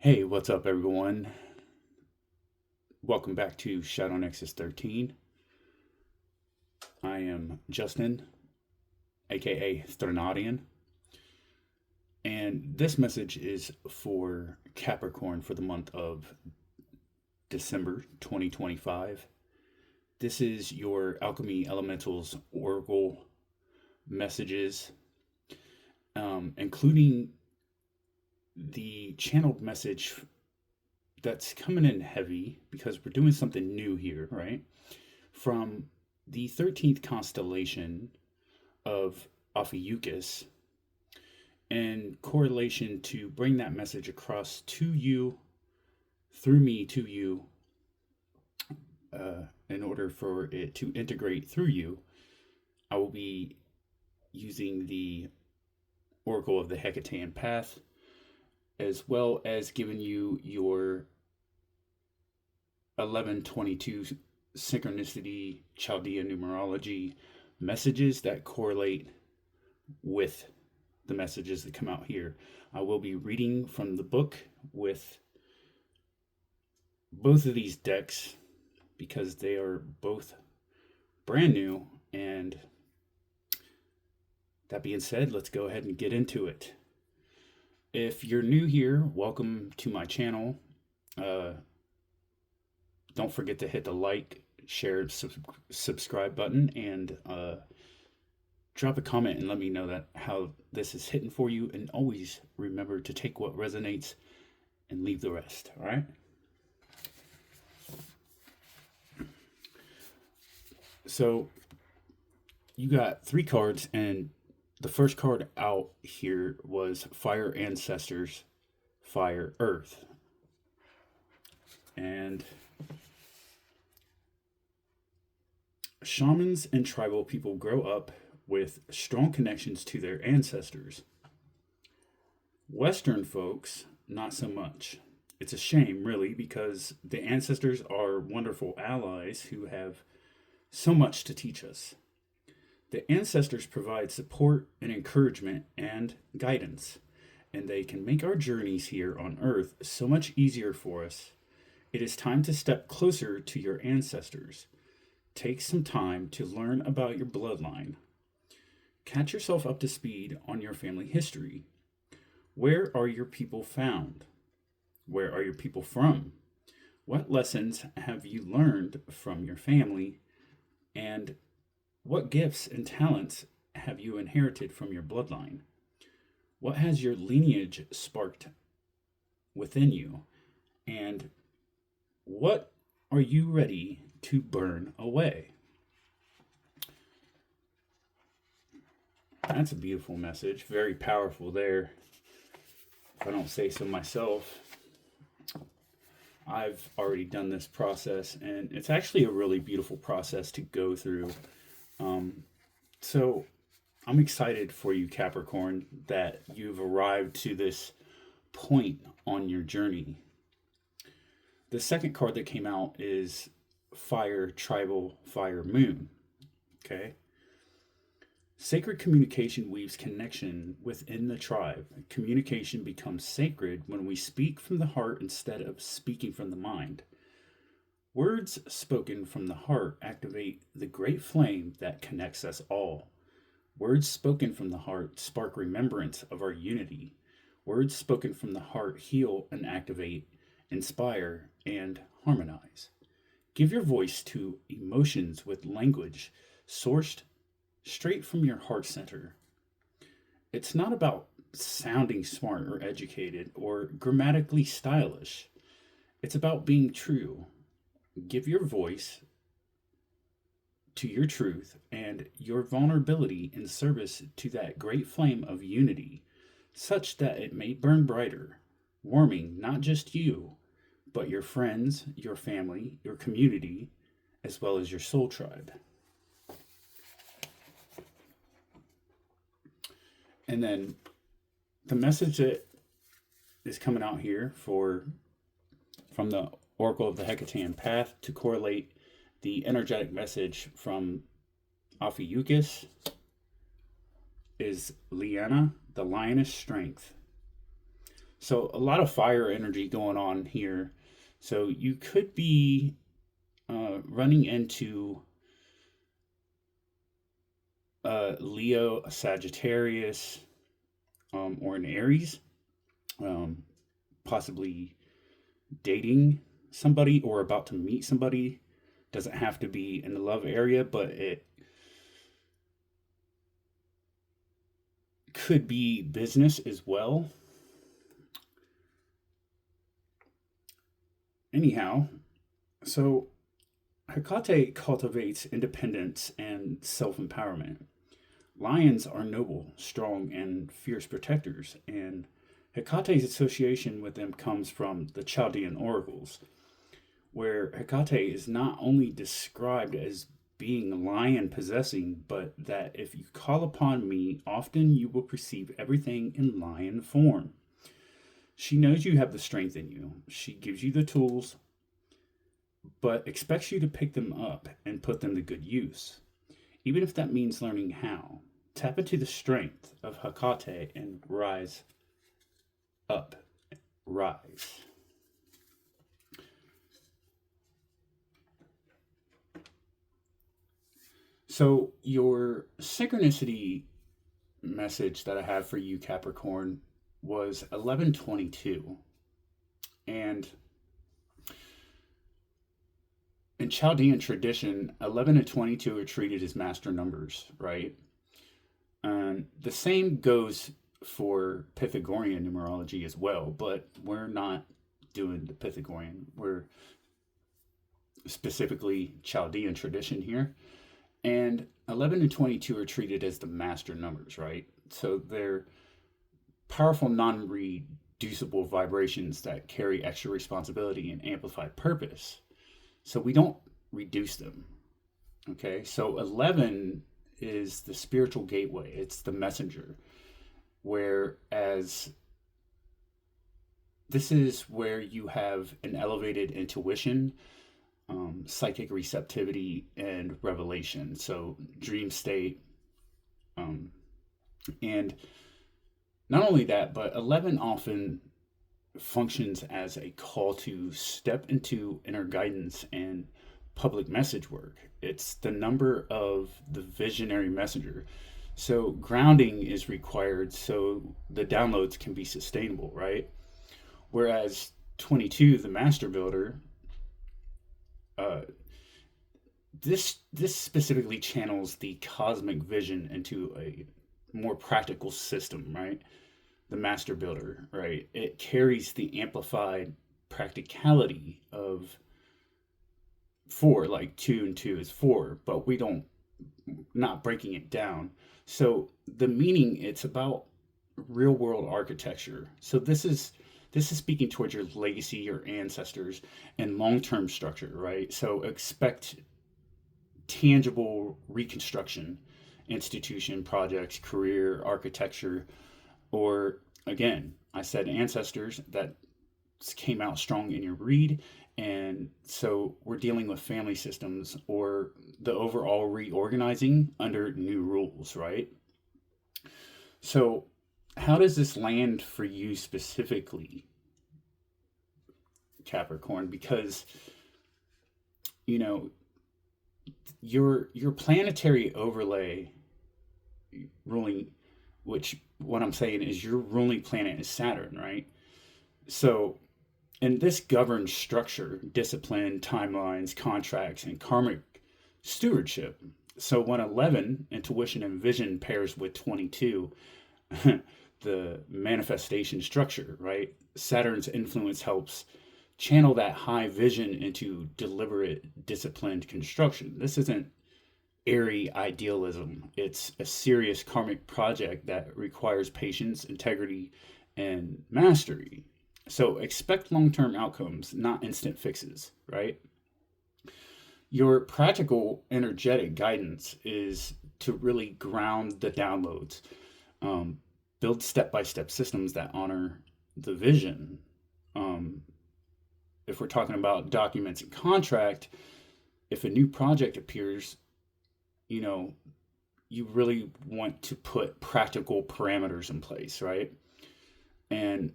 Hey, what's up, everyone? Welcome back to Shadow Nexus 13. I am Justin, aka Threnodian, and this message is for Capricorn for the month of December 2025. This is your Alchemy Elementals Oracle messages, including the channeled message that's coming in heavy because we're doing something new here, right? From the 13th constellation of Ophiuchus, in correlation to bring that message across to you, through me to you, in order for it to integrate through you, I will be using the Oracle of the Hekatean Path, as well as giving you your 1122 synchronicity Chaldean numerology messages that correlate with the messages that come out here. I will be reading from the book with both of these decks because they are both brand new. And that being said, let's go ahead and get into it. If you're new here, welcome to my channel. Don't forget to hit the like, share, subscribe button, and drop a comment and let me know that how this is hitting for you. And always remember to take what resonates and leave the rest. All right. So you got 3 cards, and the first card out here was Fire Ancestors, Fire Earth. And shamans and tribal people grow up with strong connections to their ancestors. Western folks, not so much. It's a shame, really, because the ancestors are wonderful allies who have so much to teach us. The ancestors provide support and encouragement and guidance, and they can make our journeys here on Earth so much easier for us. It is time to step closer to your ancestors. Take some time to learn about your bloodline. Catch yourself up to speed on your family history. Where are your people found? Where are your people from? What lessons have you learned from your family? And what gifts and talents have you inherited from your bloodline? What has your lineage sparked within you? And what are you ready to burn away? That's a beautiful message. Very powerful there. If I don't say so myself, I've already done this process, and it's actually a really beautiful process to go through. So I'm excited for you, Capricorn, that you've arrived to this point on your journey. The second card that came out is Fire Tribal Fire Moon. Okay. Sacred communication weaves connection within the tribe. Communication becomes sacred when we speak from the heart instead of speaking from the mind. Words spoken from the heart activate the great flame that connects us all. Words spoken from the heart spark remembrance of our unity. Words spoken from the heart heal and activate, inspire, and harmonize. Give your voice to emotions with language sourced straight from your heart center. It's not about sounding smart or educated or grammatically stylish. It's about being true. Give your voice to your truth and your vulnerability in service to that great flame of unity, such that it may burn brighter, warming not just you, but your friends, your family, your community, as well as your soul tribe. And then the message that is coming out here from the Oracle of the Hekatean Path to correlate the energetic message from Ophiuchus is Liana, the Lioness Strength. So a lot of fire energy going on here. So you could be running into Leo, a Sagittarius, or an Aries, possibly dating somebody or about to meet somebody. Doesn't have to be in the love area, but it could be business as well. Anyhow, so Hekate cultivates independence and self empowerment. Lions are noble, strong, and fierce protectors, and Hecate's association with them comes from the Chaldean oracles, where Hekate is not only described as being lion possessing, but that if you call upon me, often you will perceive everything in lion form. She knows you have the strength in you. She gives you the tools, but expects you to pick them up and put them to good use, even if that means learning how. Tap into the strength of Hekate and rise up. Rise. So your synchronicity message that I have for you, Capricorn, was 1122. And in Chaldean tradition, 11 and 22 are treated as master numbers, right? And the same goes for Pythagorean numerology as well, but we're not doing the Pythagorean. We're specifically Chaldean tradition here. And 11 and 22 are treated as the master numbers, right? So they're powerful, non-reducible vibrations that carry extra responsibility and amplify purpose. So we don't reduce them, okay? So 11 is the spiritual gateway. It's the messenger. Whereas this is where you have an elevated intuition, psychic receptivity, and revelation. So dream state. And not only that, but 11 often functions as a call to step into inner guidance and public message work. It's the number of the visionary messenger. So grounding is required so the downloads can be sustainable, right? Whereas 22, the master builder, this specifically channels the cosmic vision into a more practical system, right? The master builder, right? It carries the amplified practicality of 4, like 2 and 2 is 4, but we don't, not breaking it down. So the meaning, it's about real world architecture. So this is speaking towards your legacy, your ancestors, and long-term structure, right? So expect tangible reconstruction, institution, projects, career, architecture, or again, I said ancestors, that came out strong in your read. And so we're dealing with family systems or the overall reorganizing under new rules, right? So how does this land for you specifically, Capricorn? Because, you know, your planetary overlay ruling, which what I'm saying is your ruling planet is Saturn, right? So, and this governs structure, discipline, timelines, contracts, and karmic stewardship. So when 11, intuition and vision, pairs with 22, the manifestation structure, right? Saturn's influence helps channel that high vision into deliberate, disciplined construction. This isn't airy idealism. It's a serious karmic project that requires patience, integrity, and mastery. So expect long-term outcomes, not instant fixes, right? Your practical energetic guidance is to really ground the downloads, build step-by-step systems that honor the vision. If we're talking about documents and contract, if a new project appears, you know, you really want to put practical parameters in place, right? And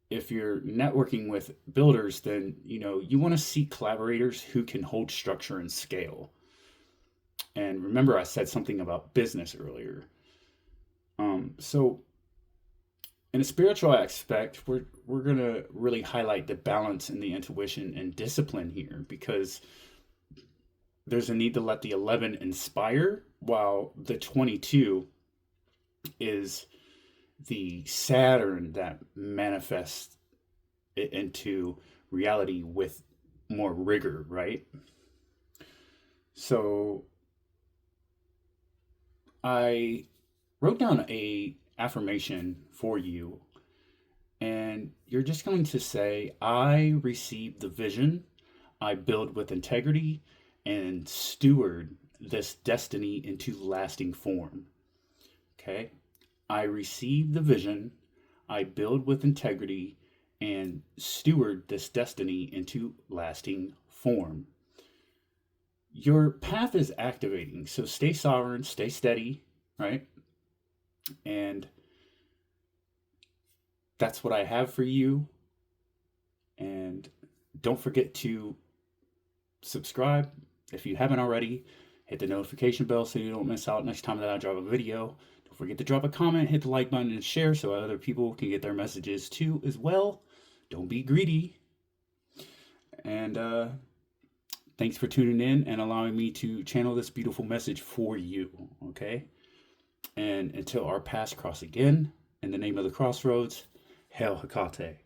if you're networking with builders, then you want to seek collaborators who can hold structure and scale. And remember, I said something about business earlier. So in a spiritual aspect, we're gonna really highlight the balance and the intuition and discipline here, because there's a need to let the 11 inspire, while the 22 is the Saturn that manifests it into reality with more rigor, right? So I wrote down a affirmation for you, and you're just going to say, I receive the vision, I build with integrity, and steward this destiny into lasting form. Okay? I receive the vision, I build with integrity, and steward this destiny into lasting form. Your path is activating, so stay sovereign, stay steady, right? And that's what I have for you. And don't forget to subscribe if you haven't already. Hit the notification bell so you don't miss out next time that I drop a video. Don't forget to drop a comment, hit the like button, and share so other people can get their messages too as well. Don't be greedy. And thanks for tuning in and allowing me to channel this beautiful message for you, okay? And until our paths cross again, in the name of the Crossroads, hail Hekate.